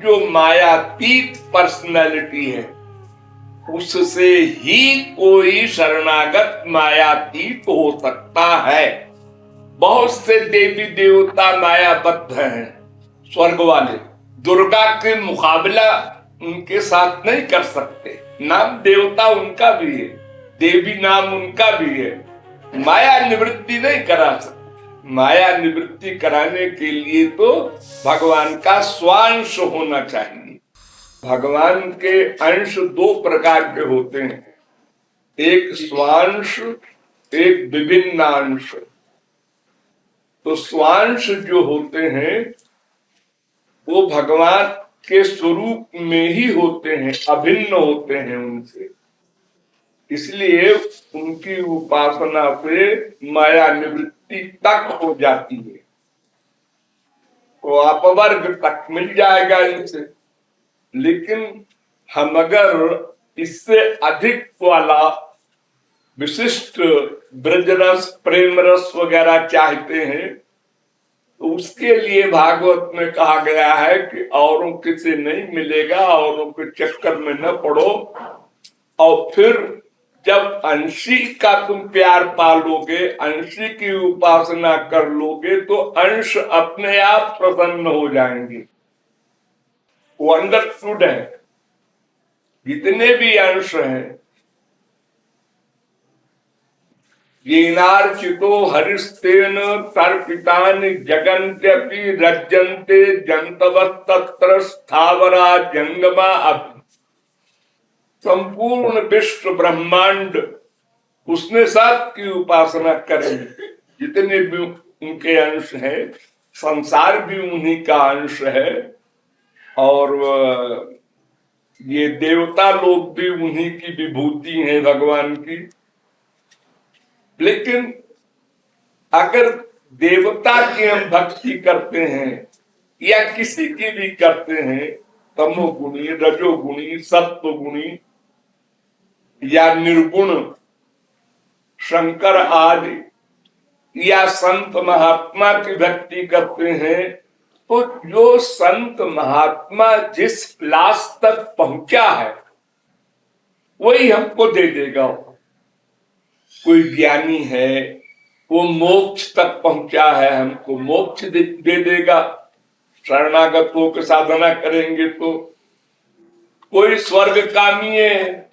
जो मायातीत पर्सनैलिटी है उससे ही कोई शरणागत मायातीत हो सकता है। बहुत से देवी देवता मायाबद्ध हैं, स्वर्ग वाले दुर्गा के मुकाबला उनके साथ नहीं कर सकते। नाम देवता उनका भी है, देवी नाम उनका भी है, माया निवृत्ति नहीं करा सकते। माया निवृत्ति कराने के लिए तो भगवान का स्वांश होना चाहिए। भगवान के अंश दो प्रकार के होते हैं, एक स्वांश, एक विभिन्न अंश। तो स्वांश जो होते हैं वो भगवान के स्वरूप में ही होते हैं, अभिन्न होते हैं उनसे, इसलिए उनकी उपासना से माया निवृत्ति तक हो जाती है। वो अपवर्ग तक मिल जाएगा इनसे। लेकिन हम अगर इससे अधिक वाला विशिष्ट ब्रजरस, प्रेम रस वगैरह चाहते हैं तो उसके लिए भागवत में कहा गया है कि औरों किसी नहीं मिलेगा, औरों के चक्कर में न पड़ो, और फिर जब अंशी का तुम प्यार पालोगे, अंशी की उपासना कर लोगे तो अंश अपने आप प्रसन्न हो जाएंगे। वो अंडरस्टूड है। जितने भी अंश हैं, येनार्चितो हरिस्तेन तर्पितानि जगन्त्यपि रज्जन्ते जन्तवस्तत्र स्थावरा जंगमा अपि। संपूर्ण विश्व ब्रह्मांड उसने सब की उपासना करेंगे। जितने भी उनके अंश हैं, संसार भी उन्हीं का अंश है, और ये देवता लोग भी उन्हीं की विभूति हैं भगवान की। लेकिन अगर देवता की हम भक्ति करते हैं या किसी की भी करते हैं, तमोगुणी, रजोगुणी, सत्वगुणी या निर्गुण, शंकर आदि या संत महात्मा की भक्ति करते हैं, तो जो संत महात्मा जिस क्लास तक पहुंचा है वही हमको दे देगा। कोई ज्ञानी है, वो मोक्ष तक पहुंचा है, हमको मोक्ष दे देगा शरणागत होकर साधना करेंगे तो। कोई स्वर्ग कामी है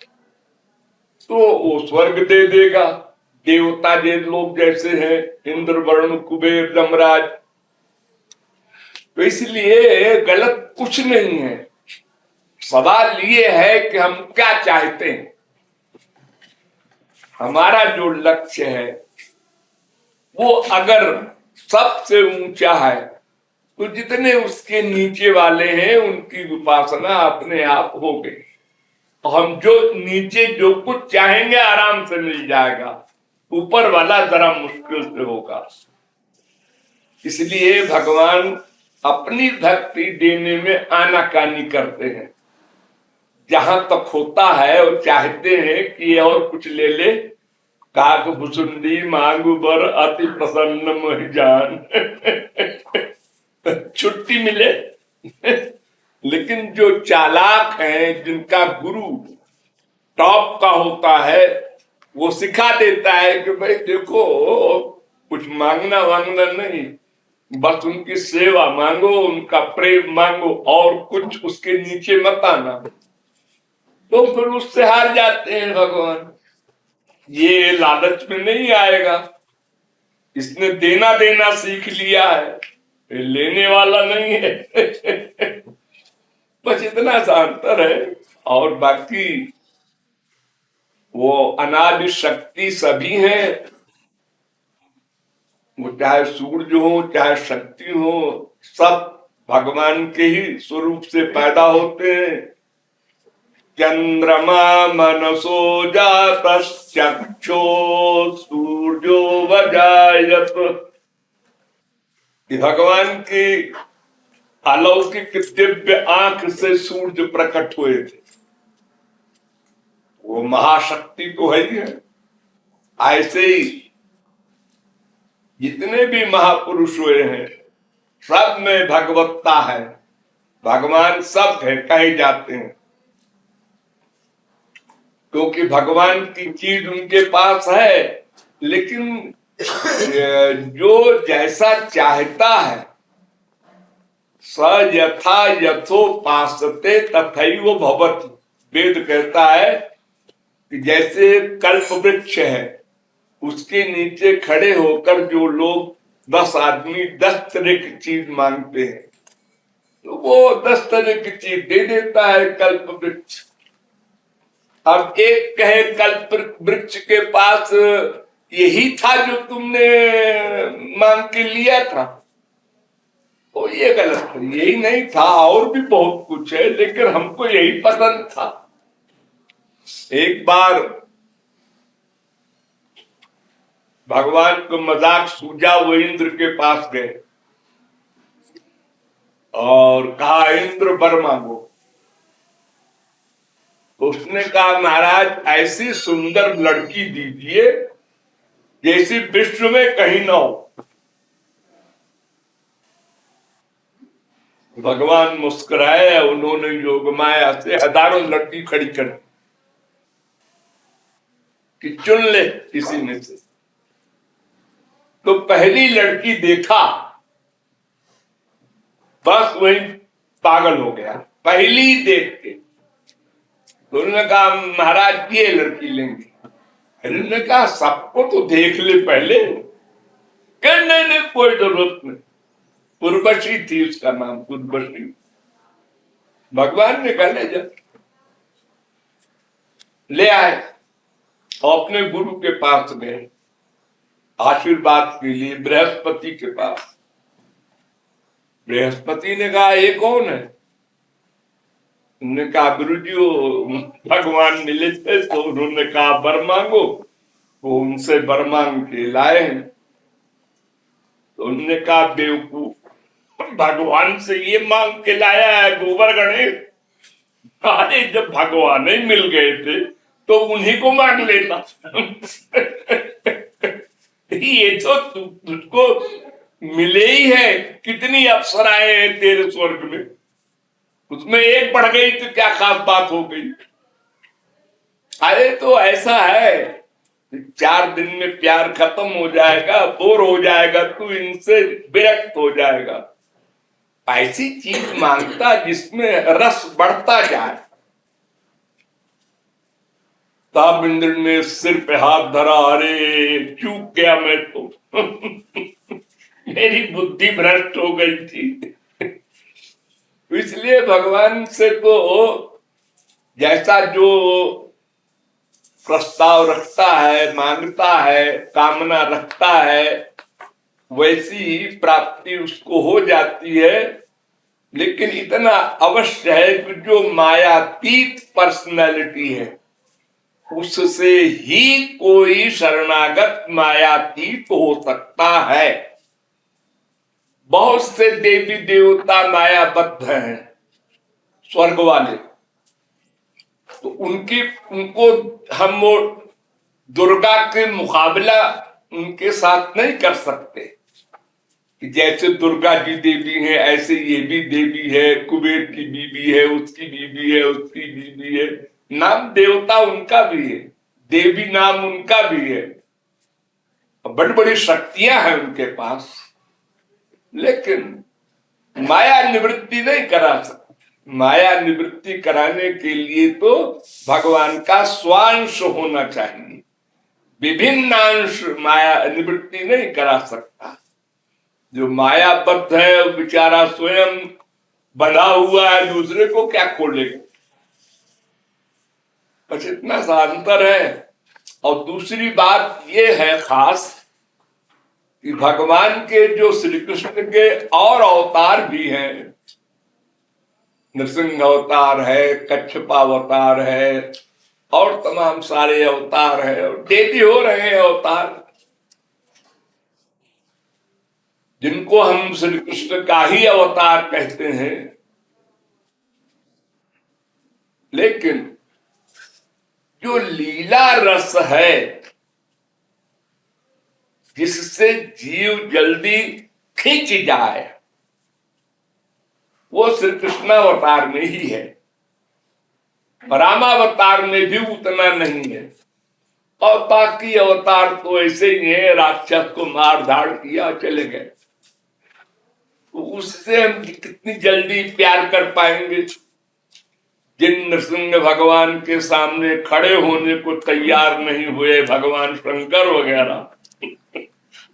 तो वो स्वर्ग दे देगा। देवता जे लोग जैसे हैं, इंद्र, वरुण, कुबेर, यमराज। तो इसलिए गलत कुछ नहीं है। सवाल ये है कि हम क्या चाहते हैं। हमारा जो लक्ष्य है वो अगर सबसे ऊंचा है तो जितने उसके नीचे वाले हैं उनकी उपासना अपने आप हो गई। हम जो नीचे जो कुछ चाहेंगे आराम से मिल जाएगा, ऊपर वाला जरा मुश्किल से होगा। इसलिए भगवान अपनी भक्ति देने में आनाकानी करते हैं। जहां तक होता है और चाहते हैं कि और कुछ ले ले, काक भुसुंडी मांगू बर अति प्रसन्न मोहि जान। छुट्टी मिले। लेकिन जो चालाक है, जिनका गुरु टॉप का होता है, वो सिखा देता है कि भाई देखो, कुछ मांगना वांगना नहीं, बस उनकी सेवा मांगो, उनका प्रेम मांगो, और कुछ उसके नीचे मत आना। तो फिर उससे हार जाते हैं भगवान। ये लालच में नहीं आएगा, इसने देना देना सीख लिया है, लेने वाला नहीं है। बस इतना सा अंतर है, और बाकी वो अनादि शक्ति सभी है। वो चाहे सूर्य हो, चाहे शक्ति हो, सब भगवान के ही स्वरूप से पैदा होते हैं। चंद्रमा मनसो जातश्चक्षो सूर्यो वजायत। भगवान की अलौकिक दिव्य आंख से सूर्य प्रकट हुए थे। वो महाशक्ति तो है ही है। ऐसे ही जितने भी महापुरुष हुए हैं, सब में भगवत्ता है। भगवान सब है कहे जाते हैं, क्योंकि भगवान की चीज उनके पास है, लेकिन जो जैसा चाहता है स यथा यथोपासते तथैव भवति। वेद कहता है कि जैसे कल्प वृक्ष है, उसके नीचे खड़े होकर जो लोग 10 आदमी 10 तरह की चीज मांगते हैं, तो वो 10 तरह की चीज दे देता है कल्प वृक्ष। अब एक कहे कल्प वृक्ष के पास यही था जो तुमने मांग के लिया था, तो ये गलत है, यही नहीं था, और भी बहुत कुछ है, लेकिन हमको यही पसंद था। एक बार भगवान को मजाक सूझा, वो इंद्र के पास गए और कहा इंद्र वर मांगो। तो उसने कहा महाराज ऐसी सुंदर लड़की दीजिए जैसी विश्व में कहीं ना हो। भगवान मुस्कुराए, उन्होंने योग माया से हजारों लड़की खड़ी कर दी कि चुन ले किसी में से। तो पहली लड़की देखा, बस वही पागल हो गया, पहली देख के। तो उन्होंने कहा महाराज ये लड़की लेंगे। उन्होंने कहा सबको तो देख ले पहले। कहने नहीं कोई जरूरत नहीं। उर्वशी थी उसका नाम, उर्वशी। भगवान ने कहा ले जा, ले आए और अपने गुरु के पास गए आशीर्वाद के लिए, बृहस्पति के पास। बृहस्पति ने कहा ये कौन है? उन्होंने कहा गुरु जी वो भगवान मिले थे, तो उन्होंने कहा वर मांगो, वो उनसे वर मांग के लाए हैं। तो उन्होंने कहा बेवकूफ, भगवान से ये मांग के लाया है गोबर गणेश? अरे जब भगवान ही मिल गए थे तो उन्हीं को मांग लेता। ये तो तुझको मिले ही है, कितनी अप्सराएं हैं तेरे स्वर्ग में, उसमें एक बढ़ गई तो क्या खास बात हो गई? अरे तो ऐसा है, 4 दिन में प्यार खत्म हो जाएगा, बोर हो जाएगा, तू इनसे विरक्त हो जाएगा। ऐसी चीज मांगता जिसमें रस बढ़ता जाए। तब इंद्र ने सिर पे हाथ धरा, अरे चूक गया मैं तो। मेरी बुद्धि भ्रष्ट हो गई थी। इसलिए भगवान से तो जैसा जो प्रस्ताव रखता है, मांगता है, कामना रखता है, वैसी ही प्राप्ति उसको हो जाती है। लेकिन इतना अवश्य है कि जो मायातीत पर्सनैलिटी है उससे ही कोई शरणागत मायातीत हो सकता है। बहुत से देवी देवता मायाबद्ध हैं, स्वर्ग वाले, तो उनको हम वो दुर्गा के मुकाबला उनके साथ नहीं कर सकते कि जैसे दुर्गा जी देवी है ऐसे ये भी देवी है, कुबेर की बीवी है, उसकी बीवी है, उसकी बीवी है। नाम देवता उनका भी है, देवी नाम उनका भी है, बड़ी बड़ी शक्तियां हैं उनके पास, लेकिन माया निवृत्ति नहीं करा सकते। माया निवृत्ति कराने के लिए तो भगवान का स्वांश होना चाहिए, विभिन्न अंश माया निवृत्ति नहीं करा सकता। जो मायाबद्ध है वो बेचारा स्वयं बंधा हुआ है, दूसरे को क्या खोलेगा? बस इतना सा अंतर है। और दूसरी बात ये है खास कि भगवान के जो श्री कृष्ण के और अवतार भी हैं, नृसिंह अवतार है, कच्छपा अवतार है, और तमाम सारे अवतार है, और डेली हो रहे हैं अवतार, जिनको हम श्री कृष्ण का ही अवतार कहते हैं। लेकिन जो लीला रस है जिससे जीव जल्दी खींच जाए, वो श्री कृष्ण अवतार में ही है, रामावतार में भी उतना नहीं है। और बाकी अवतार तो ऐसे ही है, राक्षस को मार धाड़ किया चले गए। तो उससे हम कितनी जल्दी प्यार कर पाएंगे? जिन नृसिंह भगवान के सामने खड़े होने को तैयार नहीं हुए, भगवान शंकर वगैरह,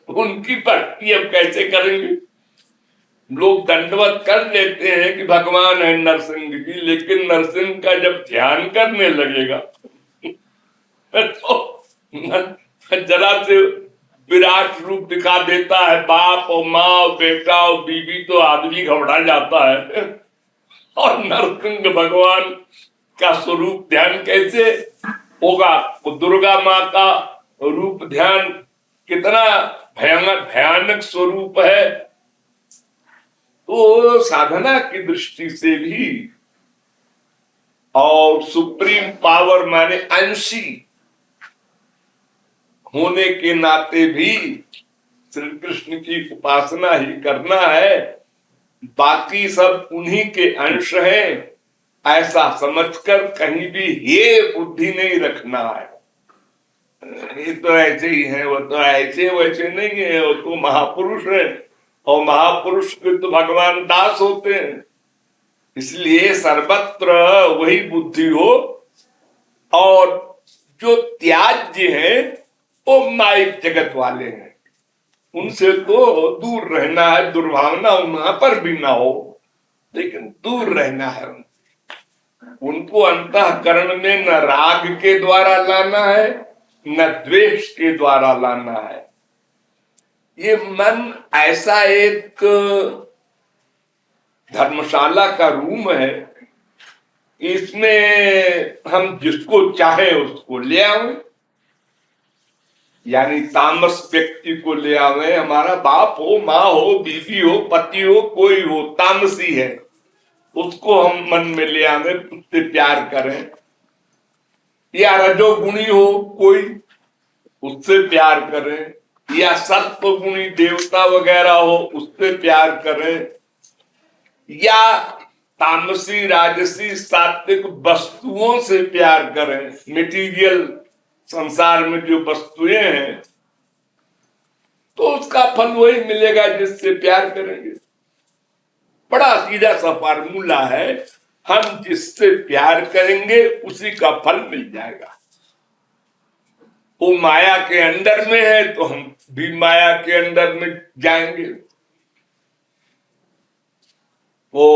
उनकी भक्ति अब कैसे करेंगे? लोग दंडवत कर लेते हैं कि भगवान है नरसिंह जी, लेकिन नरसिंह का जब ध्यान करने लगेगा तो जरा से विराट रूप दिखा देता है, बाप और माँ और बेटा और बीवी, तो आदमी घबरा जाता है। और नरसिंह भगवान का स्वरूप ध्यान कैसे होगा? वो दुर्गा माँ का रूप ध्यान कितना भयानक भयानक स्वरूप है। तो साधना की दृष्टि से भी, और सुप्रीम पावर माने अंशी होने के नाते भी श्री कृष्ण की उपासना ही करना है। बाकी सब उन्हीं के अंश हैं, ऐसा समझकर कहीं भी ये बुद्धि नहीं रखना है, ये तो ऐसे ही है, वो तो ऐसे वैसे नहीं है, वो तो महापुरुष है, और महापुरुष के तो भगवान दास होते हैं। इसलिए सर्वत्र वही बुद्धि हो। और जो त्याज्य है वो माइक जगत वाले हैं, उनसे तो दूर रहना है। दुर्भावना वहां पर भी ना हो, लेकिन दूर रहना है। उनको अंतःकरण में न राग के द्वारा लाना है, न द्वेष के द्वारा लाना है। ये मन ऐसा एक धर्मशाला का रूम है, इसमें हम जिसको चाहे उसको ले आवे, यानी तामस व्यक्ति को ले आवे। हमारा बाप हो, माँ हो, बीवी हो, पति हो, कोई हो तामसी है, उसको हम मन में ले आवे, उससे प्यार करें। या रजोगुणी हो कोई, उससे प्यार करें। या सत्वगुणी देवता वगैरह हो, उससे प्यार करें। या तामसी राजसी सात्विक वस्तुओं से प्यार करें, मटेरियल संसार में जो वस्तुएं हैं, तो उसका फल वही मिलेगा जिससे प्यार करेंगे। बड़ा सीधा सा फार्मूला है, हम जिससे प्यार करेंगे उसी का फल मिल जाएगा। वो माया के अंदर में है तो हम भी माया के अंदर में जाएंगे। वो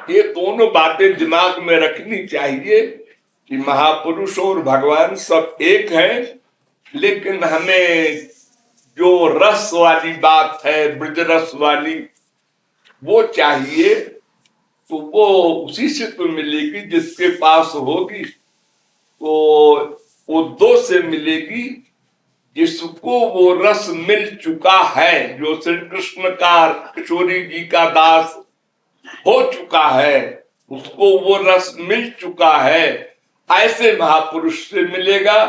ये दोनों बातें दिमाग में रखनी चाहिए कि महापुरुष और भगवान सब एक हैं, लेकिन हमें जो रस वाली बात है, ब्रज रस वाली, वो चाहिए। तो वो उसी से तो मिलेगी जिसके पास होगी, तो वो दो से मिलेगी। जिसको वो रस मिल चुका है, जो श्री कृष्ण का, किशोरी जी का दास हो चुका है, उसको वो रस मिल चुका है, ऐसे महापुरुष से मिलेगा।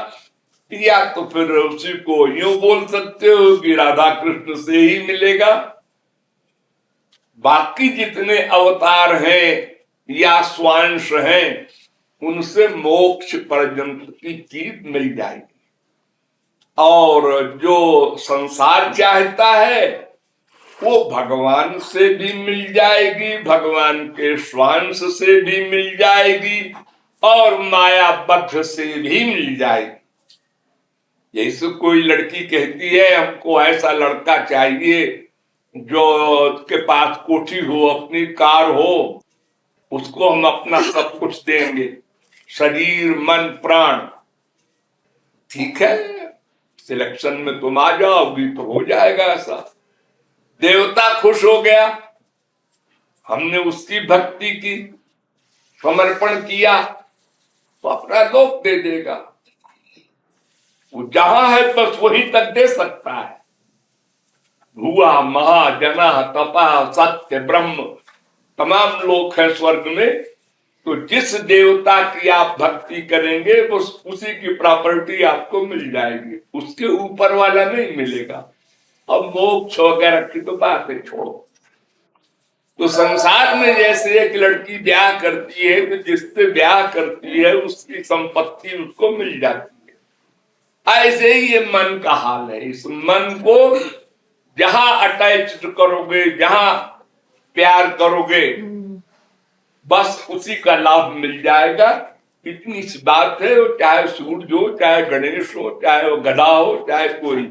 या तो फिर उसी को यूं बोल सकते हो कि राधा कृष्ण से ही मिलेगा। बाकी जितने अवतार हैं या स्वांश हैं, उनसे मोक्ष पर्यंत की चीज मिल जाएगी। और जो संसार चाहता है वो भगवान से भी मिल जाएगी, भगवान के स्वांश से भी मिल जाएगी, और मायाबद्ध से भी मिल जाएगी। जैसे कोई लड़की कहती है हमको ऐसा लड़का चाहिए जो के पास कोठी हो, अपनी कार हो, उसको हम अपना सब कुछ देंगे, शरीर मन प्राण। ठीक है, सिलेक्शन में तुम आ जाओगी तो हो जाएगा ऐसा। देवता खुश हो गया, हमने उसकी भक्ति की, समर्पण किया, तो अपना लोक दे देगा। वो जहां है बस वहीं तक दे सकता है। हुआ महाजना तपा सत्य ब्रह्म, तमाम लोक है स्वर्ग में। तो जिस देवता की आप भक्ति करेंगे वो उसी की प्रॉपर्टी आपको मिल जाएगी, उसके ऊपर वाला नहीं मिलेगा। अब मोक्ष वगैरह की तो बात है, छोड़ो। तो संसार में जैसे एक लड़की ब्याह करती है तो जिससे ब्याह करती है उसकी संपत्ति उसको मिल जाती है, ऐसे ही ये मन का हाल है। इस मन को जहां अटैच करोगे, जहां प्यार करोगे, बस उसी का लाभ मिल जाएगा। इतनी सी बात है। वो चाहे सूरज हो, चाहे गणेश हो, चाहे वो गधा हो, चाहे कोई,